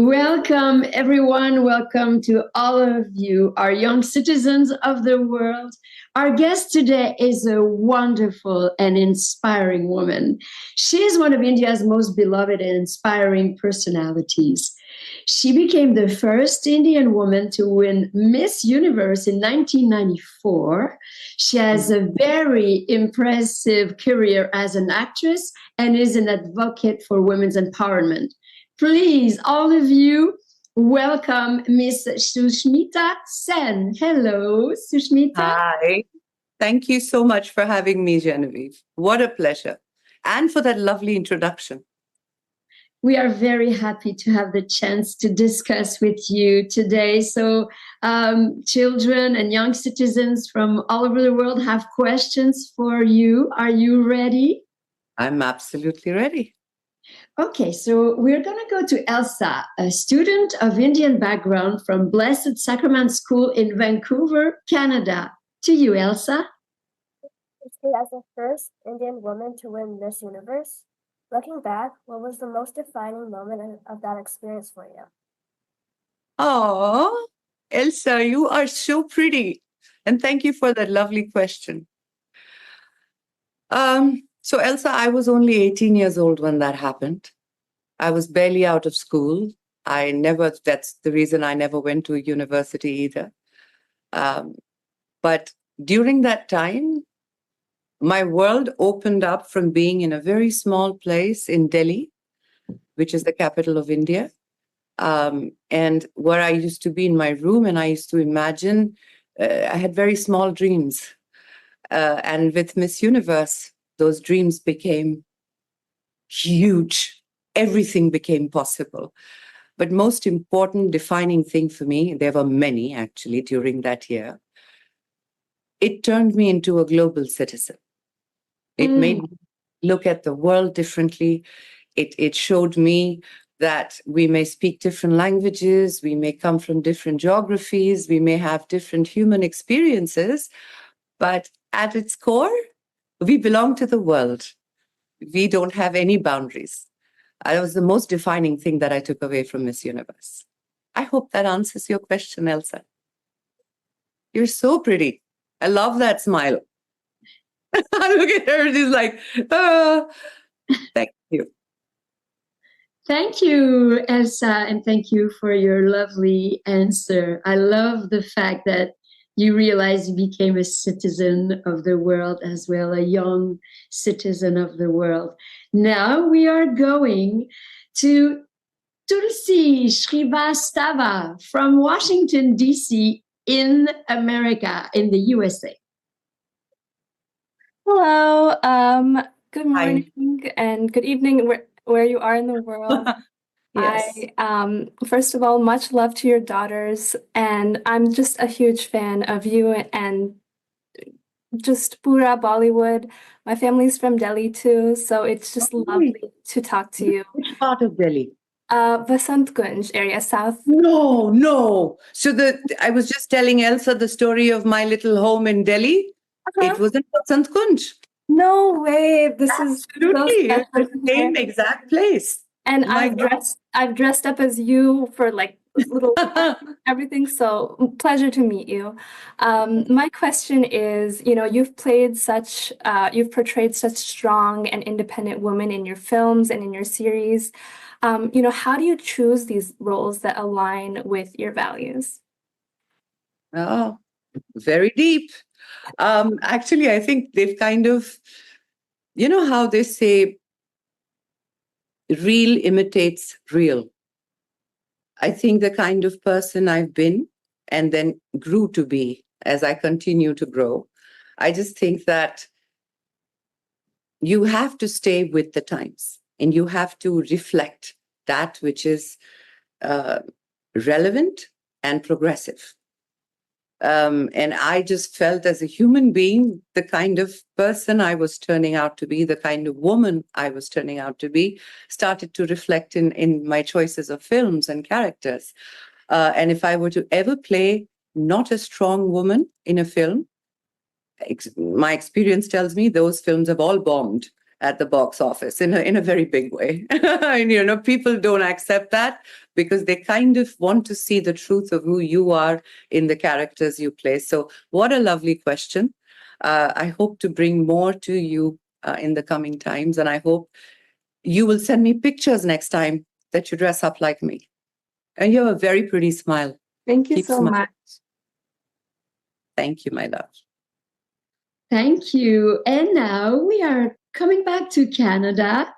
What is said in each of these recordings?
Welcome, everyone. Welcome to all of you, our young citizens of the world. Our guest today is a wonderful and inspiring woman. She is one of India's most beloved and inspiring personalities. She became the first Indian woman to win Miss Universe in 1994. She has a very impressive career as an actress and is an advocate for women's empowerment. Please, all of you, welcome Miss Sushmita Sen. Hello, Sushmita. Hi. Thank you so much for having me, Genevieve. What a pleasure. And for that lovely introduction. We are very happy to have the chance to discuss with you today. So, children and young citizens from all over the world have questions for you. Are you ready? I'm absolutely ready. Okay, so we're going to go to Elsa, a student of Indian background from Blessed Sacrament School in Vancouver, Canada. To you, Elsa. As the first Indian woman to win Miss Universe, looking back, what was the most defining moment of that experience for you? Oh, Elsa, you are so pretty. And thank you for that lovely question. So Elsa, I was only 18 years old when that happened. I was barely out of school. That's the reason I never went to a university either. But during that time, my world opened up from being in a very small place in Delhi, which is the capital of India, and where I used to be in my room, and I used to imagine, I had very small dreams. And with Miss Universe, those dreams became huge. Everything became possible. But most important defining thing for me, there were many actually during that year, it turned me into a global citizen. It made me look at the world differently. It showed me that we may speak different languages, we may come from different geographies, we may have different human experiences, but at its core, we belong to the world. We don't have any boundaries. That was the most defining thing that I took away from Miss Universe. I hope that answers your question, Elsa. You're so pretty. I love that smile. Look at her. She's like, oh, thank you. Thank you, Elsa, and thank you for your lovely answer. I love the fact that you realized you became a citizen of the world as well, a young citizen of the world. Now we are going to Tulsi Shrivastava from Washington, D.C. in America, in the USA. Hello, good morning and good evening where you are in the world. Yes. I, first of all, much love to your daughters, and I'm just a huge fan of you and just pura Bollywood. My family's from Delhi too, so it's just lovely to talk to you. Which part of Delhi? Vasant Kunj area, south. No. So I was just telling Elsa the story of my little home in Delhi. It was in Vasant Kunj. No way. This Absolutely. is It's the same exact place. And I've dressed up as you for like little everything. So pleasure to meet you. My question is, you've portrayed such strong and independent women in your films and in your series. How do you choose these roles that align with your values? Oh, very deep. Actually, I think they've kind of, how they say, real imitates real. I think the kind of person I've been and then grew to be as I continue to grow, I just think that you have to stay with the times and you have to reflect that which is relevant and progressive. And I just felt as a human being, the kind of person I was turning out to be, the kind of woman I was turning out to be, started to reflect in my choices of films and characters. And if I were to ever play not a strong woman in a film, my experience tells me those films have all bombed at the box office in a very big way. And people don't accept that because they kind of want to see the truth of who you are in the characters you play. So what a lovely question. I hope to bring more to you in the coming times, and I hope you will send me pictures next time that you dress up like me. And you have a very pretty smile. Thank you Keep so smiling. much. Thank you, my love. Thank you. And now we are coming back to Canada.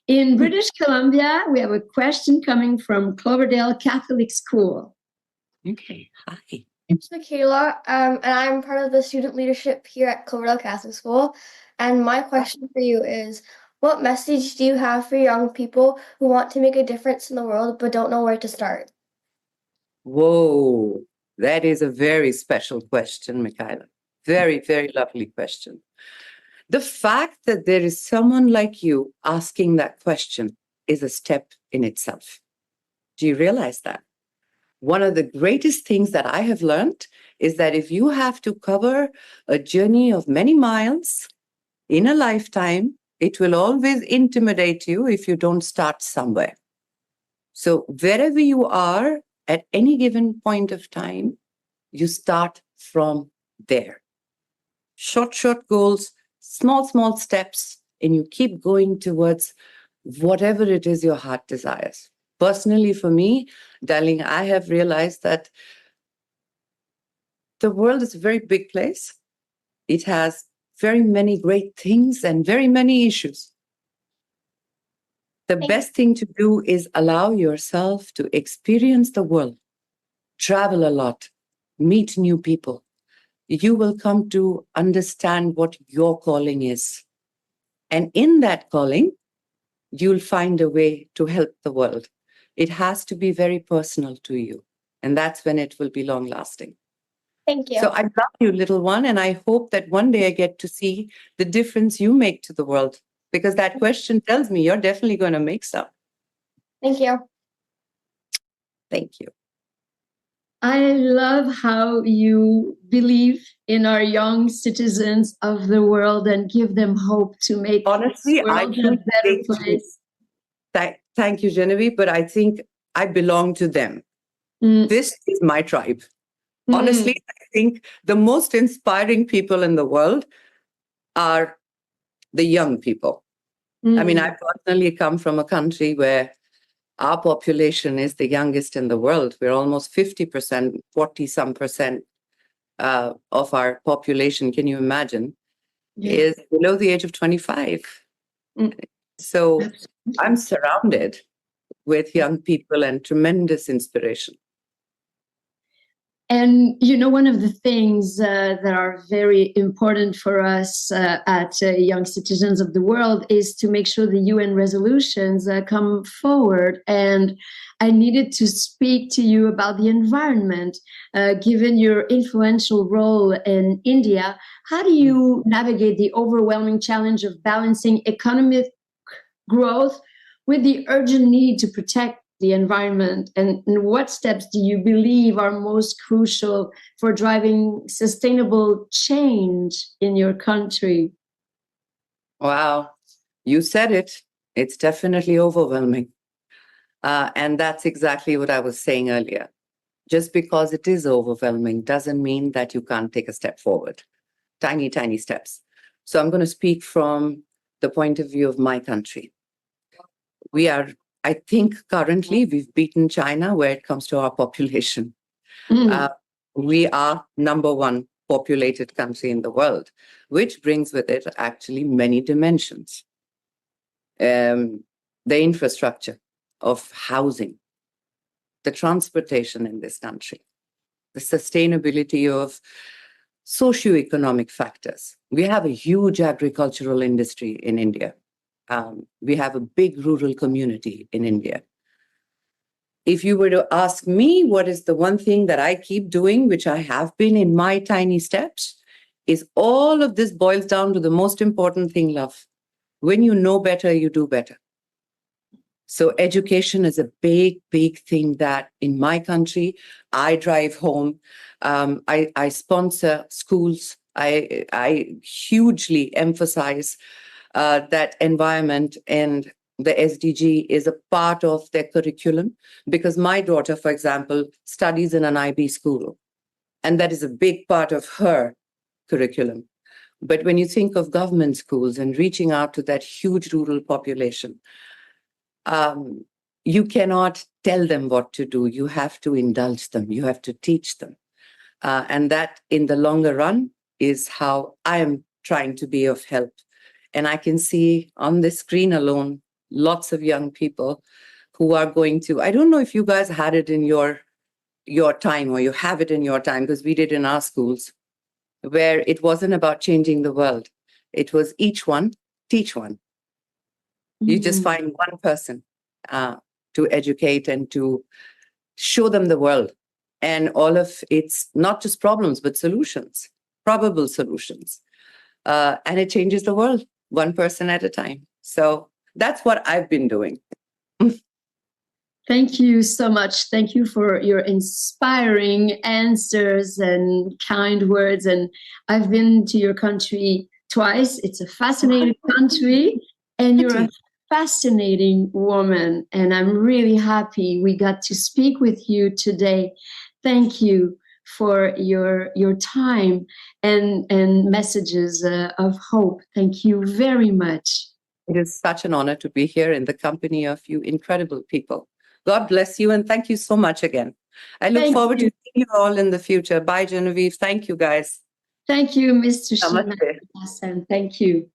In British Columbia, we have a question coming from Cloverdale Catholic School. Okay, hi. It's Michaela, and I'm part of the student leadership here at Cloverdale Catholic School. And my question for you is, what message do you have for young people who want to make a difference in the world but don't know where to start? Whoa, that is a very special question, Michaela. Very, very lovely question. The fact that there is someone like you asking that question is a step in itself. Do you realize that? One of the greatest things that I have learned is that if you have to cover a journey of many miles in a lifetime, it will always intimidate you if you don't start somewhere. So wherever you are at any given point of time, you start from there. Short goals, small steps, and you keep going towards whatever it is your heart desires. Personally, for me, darling, I have realized that the world is a very big place. It has very many great things and very many issues. The best thing to do is allow yourself to experience the world, travel a lot, meet new people. You will come to understand what your calling is. And in that calling, you'll find a way to help the world. It has to be very personal to you. And that's when it will be long lasting. Thank you. So I love you, little one. And I hope that one day I get to see the difference you make to the world. Because that question tells me you're definitely going to make some. Thank you. Thank you. I love how you believe in our young citizens of the world and give them hope to make Honestly, this world a better place. Thank you, Genevieve, but I think I belong to them. This is my tribe. Honestly, I think the most inspiring people in the world are the young people. I mean, I personally come from a country where our population is the youngest in the world. We're almost 50%, 40-some percent of our population, can you imagine, is below the age of 25. So I'm surrounded with young people and tremendous inspiration. And, one of the things that are very important for us at Young Citizens of the World is to make sure the UN resolutions come forward. And I needed to speak to you about the environment, given your influential role in India. How do you navigate the overwhelming challenge of balancing economic growth with the urgent need to protect the environment, and what steps do you believe are most crucial for driving sustainable change in your country? Wow, you said it. It's definitely overwhelming. And that's exactly what I was saying earlier. Just because it is overwhelming doesn't mean that you can't take a step forward. Tiny, tiny steps. So I'm going to speak from the point of view of my country. I think currently we've beaten China where it comes to our population. We are number one populated country in the world, which brings with it actually many dimensions. The infrastructure of housing, the transportation in this country, the sustainability of socioeconomic factors. We have a huge agricultural industry in India. We have a big rural community in India. If you were to ask me what is the one thing that I keep doing, which I have been in my tiny steps, is all of this boils down to the most important thing, love. When you know better, you do better. So education is a big, big thing that in my country, I drive home. I sponsor schools. I hugely emphasize that environment and the SDG is a part of their curriculum. Because my daughter, for example, studies in an IB school, and that is a big part of her curriculum. But when you think of government schools and reaching out to that huge rural population, you cannot tell them what to do. You have to indulge them. You have to teach them. And that, in the longer run, is how I am trying to be of help. And I can see on the screen alone, lots of young people who are going to, I don't know if you guys had it in your time, or you have it in your time, because we did in our schools, where it wasn't about changing the world. It was each one, teach one. You just find one person to educate and to show them the world. And all of it's not just problems, but solutions, probable solutions. And it changes the world, one person at a time. So that's what I've been doing. Thank you so much. Thank you for your inspiring answers and kind words. And I've been to your country twice. It's a fascinating country, and you're a fascinating woman. And I'm really happy we got to speak with you today. Thank you for your time and messages of hope. Thank you very much. It is such an honor to be here in the company of you incredible people. God bless you, and thank you so much again. I look forward to seeing you all in the future. Bye, Genevieve. Thank you, guys. Thank you, Ms. Sushmita Sen. Thank you.